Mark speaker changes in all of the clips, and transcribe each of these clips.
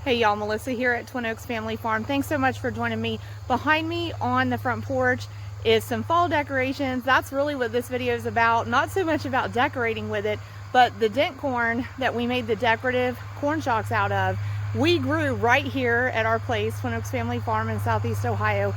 Speaker 1: Hey y'all, Melissa here at Twin Oaks Family Farm. Thanks so much for joining me. Behind me on the front porch is some fall decorations. That's really what this video is about. Not so much about decorating with it, but the dent corn that we made the decorative corn shocks out of, we grew right here at our place, Twin Oaks Family Farm in Southeast Ohio.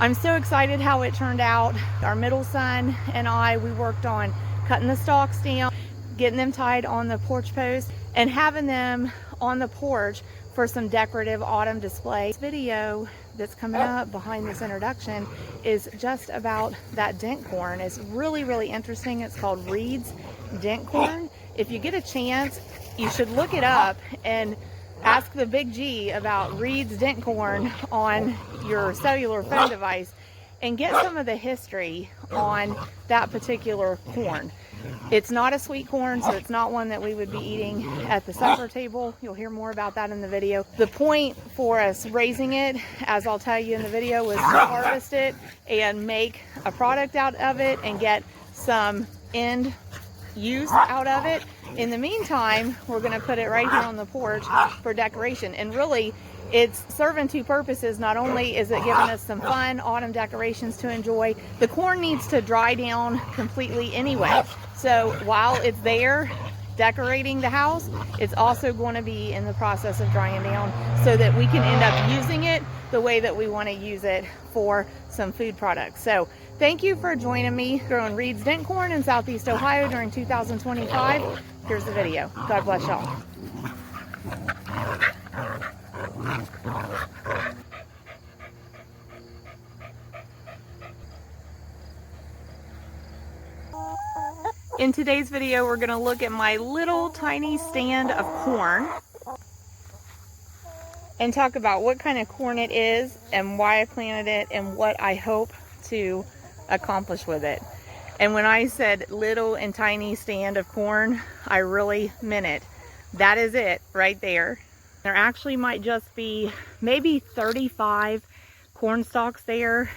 Speaker 1: I'm so excited how it turned out. Our middle son and I, we worked on cutting the stalks down, getting them tied on the porch post, and having them on the porch for some decorative autumn display. This video that's coming up behind this introduction is just about that dent corn. It's really interesting. It's called Reid's dent corn. If you get a chance, you should look it up and ask the big G about Reid's dent corn on your cellular phone device and get some of the history on that particular corn. It's not a sweet corn, so it's not one that we would be eating at the supper table. You'll hear more about that in the video. The point for us raising it, as I'll tell you in the video, was to harvest it and make a product out of it and get some end use out of it. In the meantime, we're going to put it right here on the porch for decoration. And really, it's serving two purposes. Not only is it giving us some fun autumn decorations to enjoy, the corn needs to dry down completely anyway. So while it's there decorating the house, it's also going to be in the process of drying down so that we can end up using it the way that we want to use it for some food products. So thank you for joining me growing Reid's dent corn in Southeast Ohio during 2025. Here's the video. God bless y'all. In today's video, we're going to look at my little tiny stand of corn and talk about what kind of corn it is and why I planted it and what I hope to accomplish with it. And when I said little and tiny stand of corn, I really meant it. That is it right there. There actually might just be maybe 35 corn stalks there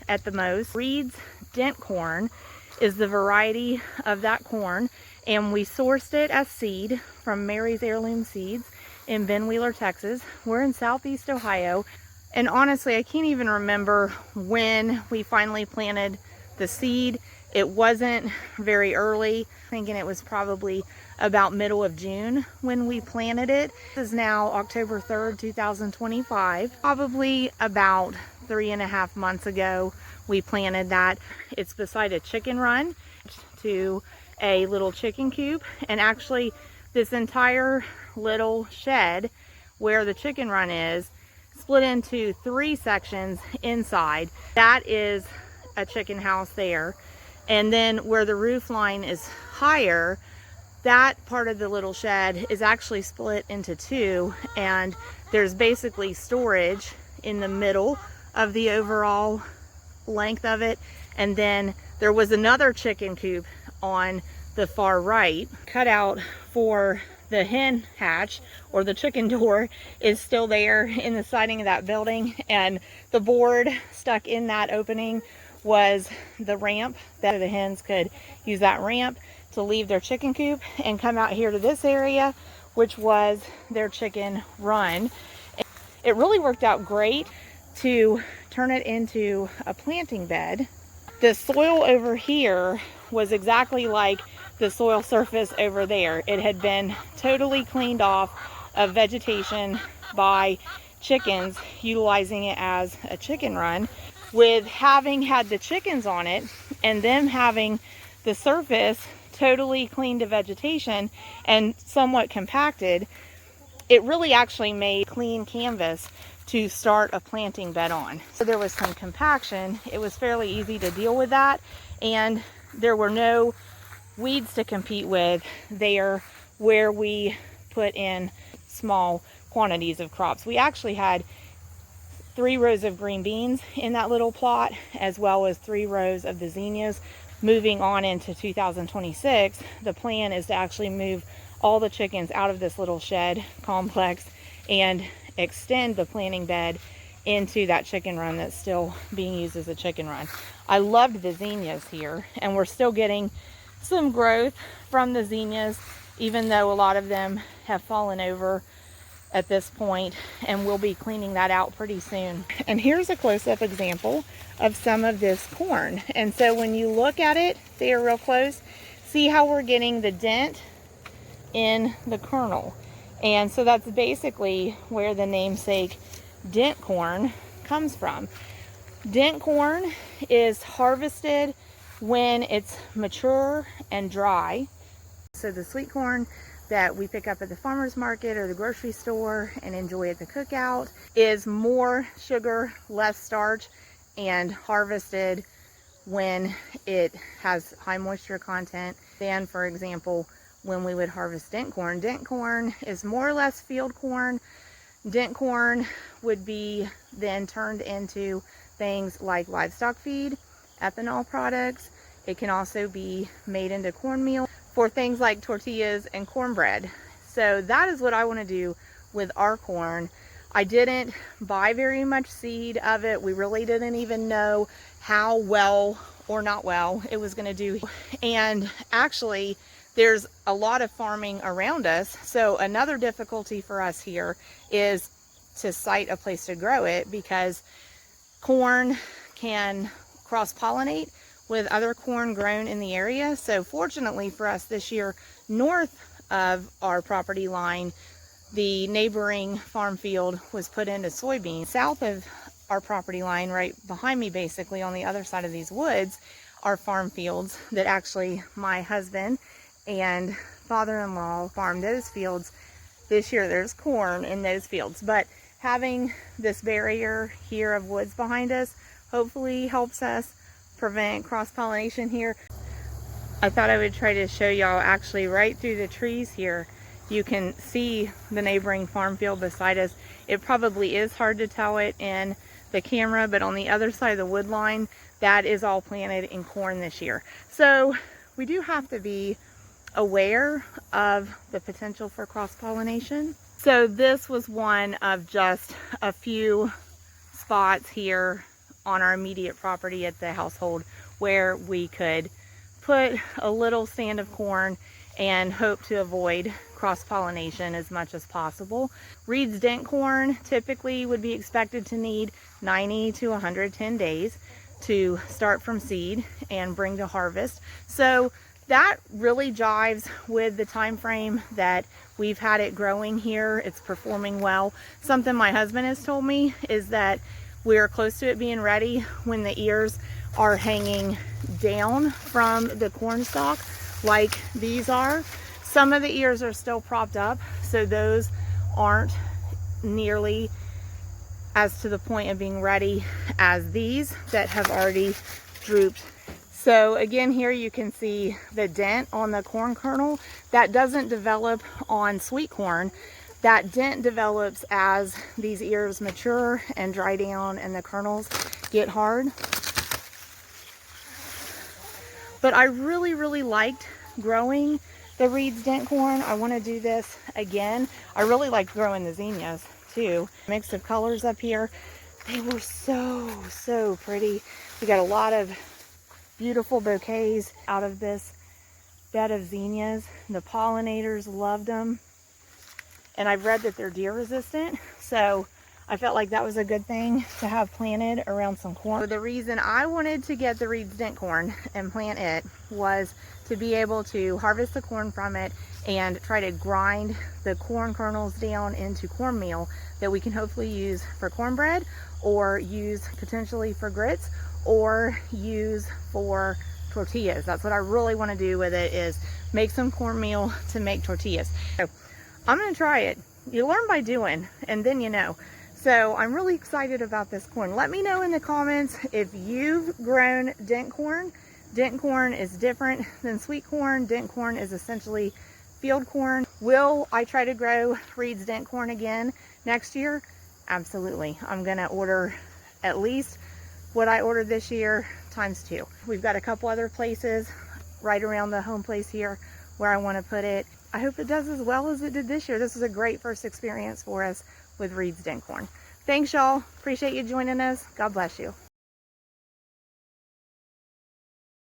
Speaker 1: at the most. Reid's dent corn is the variety of that corn, and we sourced it as seed from Mary's Heirloom Seeds in Ben Wheeler, Texas. We're in Southeast Ohio, and honestly, I can't even remember when we finally planted the seed. It wasn't very early. Thinking it was probably about middle of June when we planted it. This is now October 3rd, 2025. Probably about 3.5 months ago we planted that. It's beside a chicken run to a little chicken coop, and actually this entire little shed where the chicken run is split into 3 sections inside. That is a chicken house there, and then where the roof line is higher, that part of the little shed is actually split into 2, and there's basically storage in the middle of the overall length of it. And then there was another chicken coop on the far right. Cut out for the hen hatch, or the chicken door, is still there in the siding of that building, and the board stuck in that opening was the ramp that the hens could use that ramp to leave their chicken coop and come out here to this area, which was their chicken run. It really worked out great to turn it into a planting bed. The soil over here was exactly like the soil surface over there. It had been totally cleaned off of vegetation by chickens, utilizing it as a chicken run. With having had the chickens on it and them having the surface totally cleaned of vegetation and somewhat compacted, it really actually made clean canvas to start a planting bed on. So there was some compaction. It was fairly easy to deal with that, and there were no weeds to compete with there where we put in small quantities of crops. We actually had 3 rows of green beans in that little plot, as well as 3 rows of the zinnias. Moving on into 2026, the plan is to actually move all the chickens out of this little shed complex and extend the planting bed into that chicken run that's still being used as a chicken run. I loved the zinnias here, and we're still getting some growth from the zinnias, even though a lot of them have fallen over at this point, and we'll be cleaning that out pretty soon. And here's a close-up example of some of this corn. And so when you look at it there real close, see how we're getting the dent in the kernel. And so that's basically where the namesake dent corn comes from. Dent corn is harvested when it's mature and dry. So the sweet corn that we pick up at the farmer's market or the grocery store and enjoy at the cookout is more sugar, less starch, and harvested when it has high moisture content than, for example, when we would harvest dent corn. Dent corn is more or less field corn. Dent corn would be then turned into things like livestock feed, ethanol products. It can also be made into cornmeal for things like tortillas and cornbread. So that is what I want to do with our corn. I didn't buy very much seed of it. We really didn't even know how well or not well it was going to do. And actually, there's a lot of farming around us. So another difficulty for us here is to site a place to grow it, because corn can cross-pollinate with other corn grown in the area. So fortunately for us this year, north of our property line, the neighboring farm field was put into soybeans. South of our property line, right behind me basically on the other side of these woods, are farm fields that actually my husband and father-in-law farmed those fields. This year there's corn in those fields, but having this barrier here of woods behind us hopefully helps us prevent cross-pollination here. I thought I would try to show y'all actually right through the trees here. You can see the neighboring farm field beside us. It probably is hard to tell it in the camera, but on the other side of the wood line, that is all planted in corn this year. So we do have to be aware of the potential for cross-pollination. So this was one of just a few spots here on our immediate property at the household where we could put a little stand of corn and hope to avoid cross-pollination as much as possible. Reid's dent corn typically would be expected to need 90 to 110 days to start from seed and bring to harvest. So that really jives with the time frame that we've had it growing here. It's performing well. Something my husband has told me is that we are close to it being ready when the ears are hanging down from the corn stalk like these are. Some of the ears are still propped up, so those aren't nearly as to the point of being ready as these that have already drooped. So again, here you can see the dent on the corn kernel. That doesn't develop on sweet corn. That dent develops as these ears mature and dry down and the kernels get hard. But I really liked growing the Reid's dent corn. I want to do this again. I really liked growing the zinnias too. Mix of colors up here. They were so pretty. We got a lot of beautiful bouquets out of this bed of zinnias. The pollinators loved them. And I've read that they're deer resistant, so I felt like that was a good thing to have planted around some corn. So the reason I wanted to get the Reid's dent corn and plant it was to be able to harvest the corn from it and try to grind the corn kernels down into cornmeal that we can hopefully use for cornbread, or use potentially for grits, or use for tortillas. That's what I really want to do with it, is make some cornmeal to make tortillas. So I'm going to try it. You learn by doing, and then you know. So I'm really excited about this corn. Let me know in the comments if you've grown dent corn. Dent corn is different than sweet corn. Dent corn is essentially field corn. Will I try to grow Reid's dent corn again next year? Absolutely. I'm going to order at least what I ordered this year times 2. We've got a couple other places right around the home place here where I want to put it. I hope it does as well as it did this year. This was a great first experience for us with Reid's dent corn. Thanks, y'all. Appreciate you joining us. God bless you.